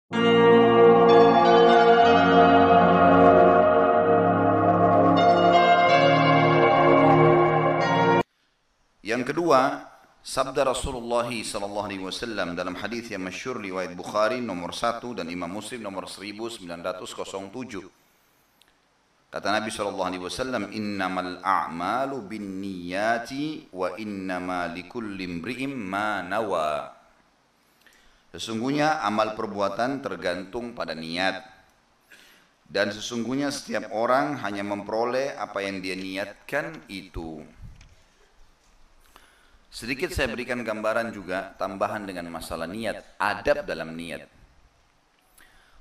Yang kedua, sabda Rasulullah sallallahu alaihi wasallam dalam hadis yang masyhur riwayat Bukhari nomor 1 dan Imam Muslim nomor 1907. Kata Nabi sallallahu alaihi wasallam, "Innamal a'malu binniyati wa innama likulli imri'in ma nawa." Sesungguhnya amal perbuatan tergantung pada niat. Dan sesungguhnya setiap orang hanya memperoleh apa yang dia niatkan itu. Sedikit saya berikan gambaran juga tambahan dengan masalah niat, adab dalam niat.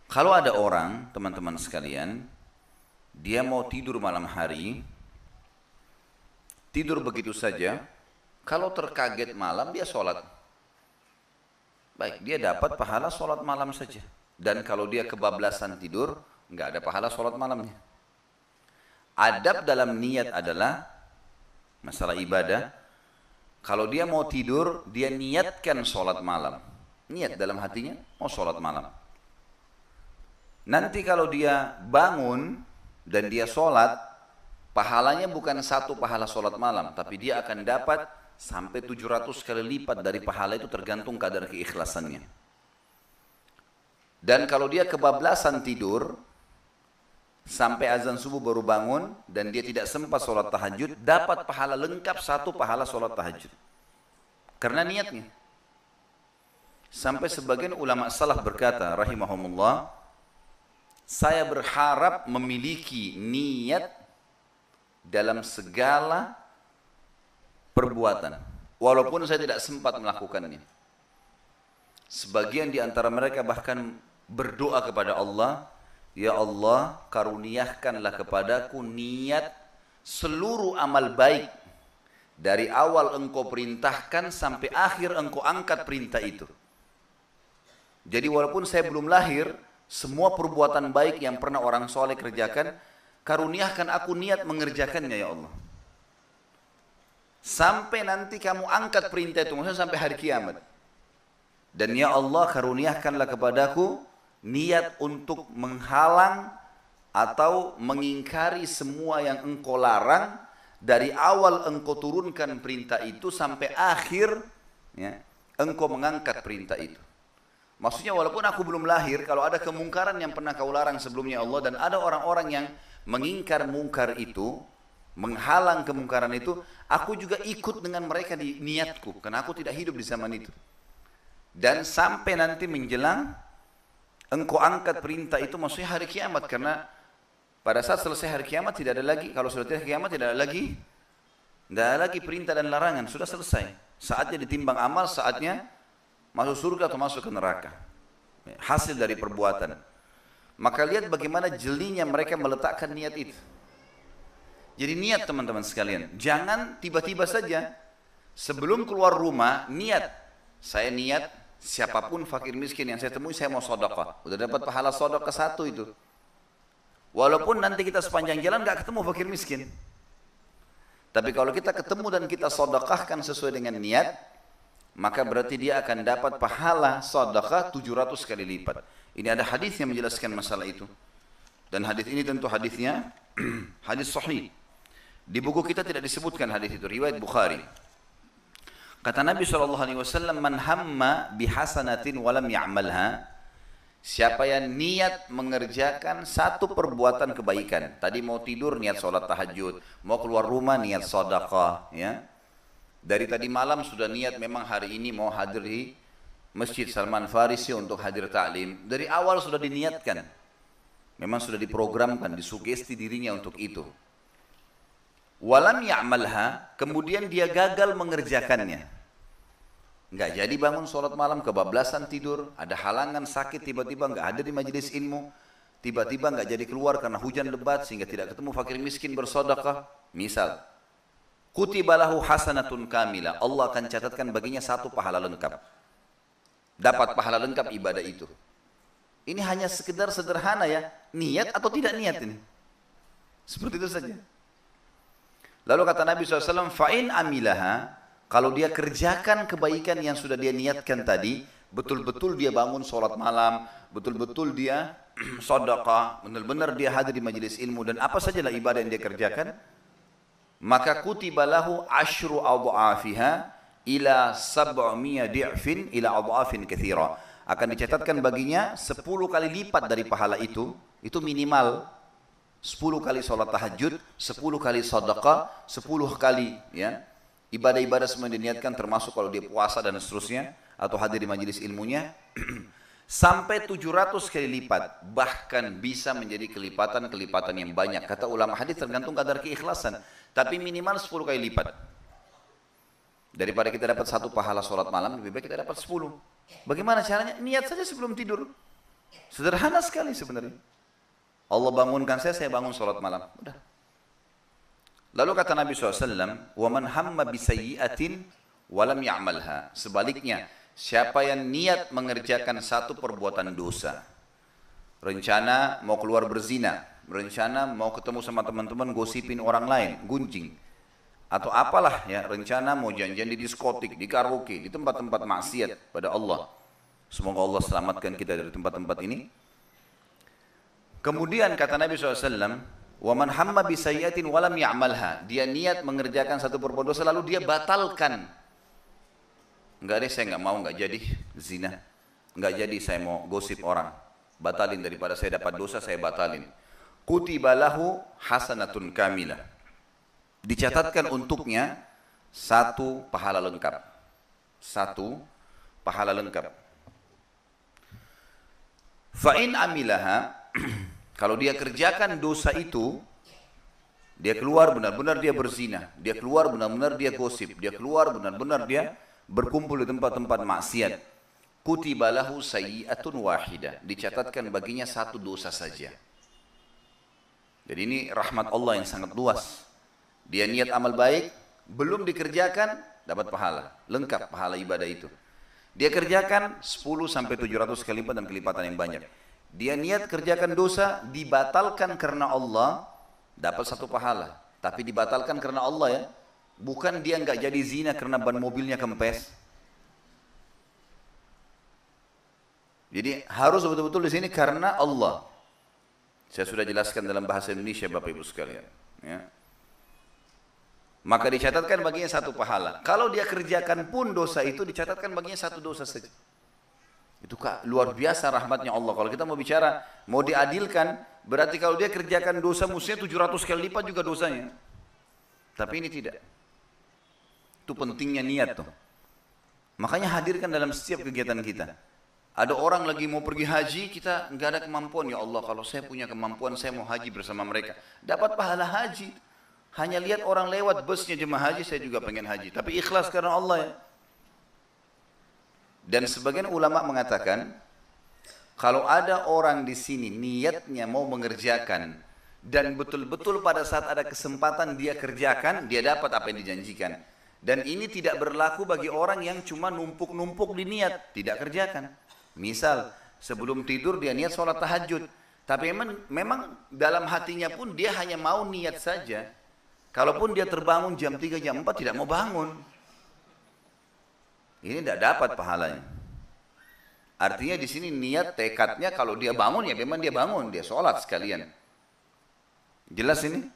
Kalau ada orang, teman-teman sekalian, dia mau tidur malam hari, tidur begitu saja, kalau terkaget malam dia sholat. Baik, dia dapat pahala sholat malam saja. Dan kalau dia kebablasan tidur, nggak ada pahala sholat malamnya. Adab dalam niat adalah masalah ibadah. Kalau dia mau tidur, dia niatkan sholat malam. Niat dalam hatinya, mau sholat malam. Nanti kalau dia bangun dan dia sholat, pahalanya bukan satu pahala sholat malam, tapi dia akan dapat sampai 700 kali lipat dari pahala itu tergantung kadar keikhlasannya. Dan kalau dia kebablasan tidur, sampai azan subuh baru bangun dan dia tidak sempat sholat tahajud, dapat pahala lengkap satu pahala sholat tahajud. Karena niatnya. Sampai sebagian ulama salaf berkata, rahimahumullah, saya berharap memiliki niat dalam segala perbuatan, walaupun saya tidak sempat melakukannya. Sebagian di antara mereka bahkan berdoa kepada Allah, ya Allah, karuniakanlah kepadaku niat seluruh amal baik dari awal engkau perintahkan sampai akhir engkau angkat perintah itu. Jadi walaupun saya belum lahir, semua perbuatan baik yang pernah orang soleh kerjakan, karuniakan aku niat mengerjakannya ya Allah. Sampai nanti kamu angkat perintah itu, maksudnya sampai hari kiamat. Dan ya Allah, karuniakanlah kepadaku niat untuk menghalang atau mengingkari semua yang engkau larang dari awal engkau turunkan perintah itu sampai akhir ya, engkau mengangkat perintah itu. Maksudnya walaupun aku belum lahir, kalau ada kemungkaran yang pernah kau larang sebelumnya Allah, dan ada orang-orang yang mengingkar mungkar itu, menghalang kemungkaran itu, aku juga ikut dengan mereka di niatku, karena aku tidak hidup di zaman itu. Dan sampai nanti menjelang engkau angkat perintah itu, maksudnya hari kiamat, karena pada saat selesai hari kiamat tidak ada lagi, kalau sudah hari kiamat tidak ada lagi perintah dan larangan, sudah selesai. Saatnya ditimbang amal, saatnya masuk surga atau masuk ke neraka. Hasil dari perbuatan. Maka lihat bagaimana jelinya mereka meletakkan niat itu. Jadi niat teman-teman sekalian, jangan tiba-tiba saja sebelum keluar rumah niat, saya niat siapapun fakir miskin yang saya temui saya mau sedekah. Udah dapat pahala sedekah satu itu. Walaupun nanti kita sepanjang jalan gak ketemu fakir miskin. Tapi kalau kita ketemu dan kita sedekahkan sesuai dengan niat, maka berarti dia akan dapat pahala sedekah 700 kali lipat. Ini ada hadis yang menjelaskan masalah itu. Dan hadis ini tentu hadisnya hadis sahih. Di buku kita tidak disebutkan hadis itu, riwayat Bukhari. Kata Nabi SAW, man hamma bihasanatin walam ya'malha, siapa yang niat mengerjakan satu perbuatan kebaikan, tadi mau tidur niat sholat tahajud, mau keluar rumah niat sedekah, ya. Dari tadi malam sudah niat memang hari ini mau hadir di Masjid Salman Farisi untuk hadir ta'lim. Dari awal sudah diniatkan, memang sudah diprogramkan, disugesti dirinya untuk itu. Walam ya'malha, kemudian dia gagal mengerjakannya. Nggak jadi bangun sholat malam, kebablasan tidur, ada halangan sakit, tiba-tiba nggak ada di majelis ilmu, tiba-tiba nggak jadi keluar karena hujan lebat sehingga tidak ketemu fakir miskin bersedekah. Misal, kutibalahu hasanatun kamila, Allah akan catatkan baginya satu pahala lengkap. Dapat pahala lengkap ibadah itu. Ini hanya sekedar sederhana ya, niat atau tidak niat ini. Seperti itu saja. Lalu kata Nabi SAW, fa'in amilaha, kalau dia kerjakan kebaikan yang sudah dia niatkan tadi, betul-betul dia bangun sholat malam, betul-betul dia sedekah, benar-benar dia hadir di majelis ilmu dan apa sajalah ibadah yang dia kerjakan, maka kutiba lahu asyru adhaafiha ila sab'miya di'fin ila adhaafin katsira. Akan dicatatkan baginya 10 kali lipat dari pahala itu minimal. 10 kali sholat tahajud, 10 kali sedekah, 10 kali ya ibadah-ibadah semua diniatkan, termasuk kalau dia puasa dan seterusnya atau hadir di majelis ilmunya sampai 700 kali lipat, bahkan bisa menjadi kelipatan-kelipatan yang banyak. Kata ulama hadis tergantung kadar keikhlasan, tapi minimal 10 kali lipat. Daripada kita dapat 1 pahala sholat malam, lebih baik kita dapat 10. Bagaimana caranya? Niat saja sebelum tidur. Sederhana sekali sebenarnya. Allah bangunkan saya bangun sholat malam. Udah. Lalu kata Nabi SAW, وَمَنْ هَمَّ بِسَيِّئَةٍ وَلَمْ يَعْمَلْهَا. Sebaliknya, siapa yang niat mengerjakan satu perbuatan dosa, rencana mau keluar berzina, rencana mau ketemu sama teman-teman gosipin orang lain, gunjing, atau apalah ya, rencana mau janjian di diskotik, di karaoke, di tempat-tempat maksiat pada Allah. Semoga Allah selamatkan kita dari tempat-tempat ini. Kemudian kata Nabi SAW, وَمَنْ هَمَّ بِسَيِّئَةٍ وَلَمْ يَعْمَلْهَا. Dia niat mengerjakan satu perbuatan dosa lalu dia batalkan. Enggak deh, saya enggak mau, enggak jadi zina. Enggak jadi saya mau gosip orang. Batalin, daripada saya dapat dosa saya batalin. Kutiba lahu hasanatun kamilah. Dicatatkan untuknya 1 pahala lengkap. 1 pahala lengkap. Fa in amilaha, kalau dia kerjakan dosa itu, dia keluar benar-benar dia berzina, dia keluar benar-benar dia gosip, dia keluar benar-benar dia berkumpul di tempat-tempat maksiat. Kutiba lahu sayyi'atun wahidah, dicatatkan baginya 1 dosa saja. Jadi ini rahmat Allah yang sangat luas. Dia niat amal baik, belum dikerjakan, dapat pahala, lengkap pahala ibadah itu. Dia kerjakan 10 sampai 700 kali lipat dan kelipatan yang banyak. Dia niat kerjakan dosa, dibatalkan karena Allah, dapat 1 pahala. Tapi dibatalkan karena Allah ya. Bukan dia nggak jadi zina karena ban mobilnya kempes. Jadi harus betul-betul di sini karena Allah. Saya sudah jelaskan dalam bahasa Indonesia Bapak Ibu sekalian. Ya. Maka dicatatkan baginya 1 pahala. Kalau dia kerjakan pun dosa itu, dicatatkan baginya 1 dosa saja. Itu luar biasa rahmatnya Allah. Kalau kita mau bicara, mau diadilkan, berarti kalau dia kerjakan dosa mestinya 700 kali lipat juga dosanya. Tapi ini tidak. Itu pentingnya niat tuh. Makanya hadirkan dalam setiap kegiatan kita. Ada orang lagi mau pergi haji, kita nggak ada kemampuan. Ya Allah, kalau saya punya kemampuan, saya mau haji bersama mereka. Dapat pahala haji. Hanya lihat orang lewat busnya jemaah haji, saya juga pengen haji. Tapi ikhlas karena Allah ya. Dan sebagian ulama mengatakan, kalau ada orang di sini niatnya mau mengerjakan dan betul-betul pada saat ada kesempatan dia kerjakan, dia dapat apa yang dijanjikan. Dan ini tidak berlaku bagi orang yang cuma numpuk-numpuk di niat, tidak kerjakan. Misal, sebelum tidur dia niat sholat tahajud, tapi memang dalam hatinya pun dia hanya mau niat saja. Kalaupun dia terbangun jam 3, jam 4 tidak mau bangun. Ini tidak dapat pahalanya. Artinya di sini niat tekadnya kalau dia bangun ya memang dia bangun, dia sholat sekalian. Jelas ini?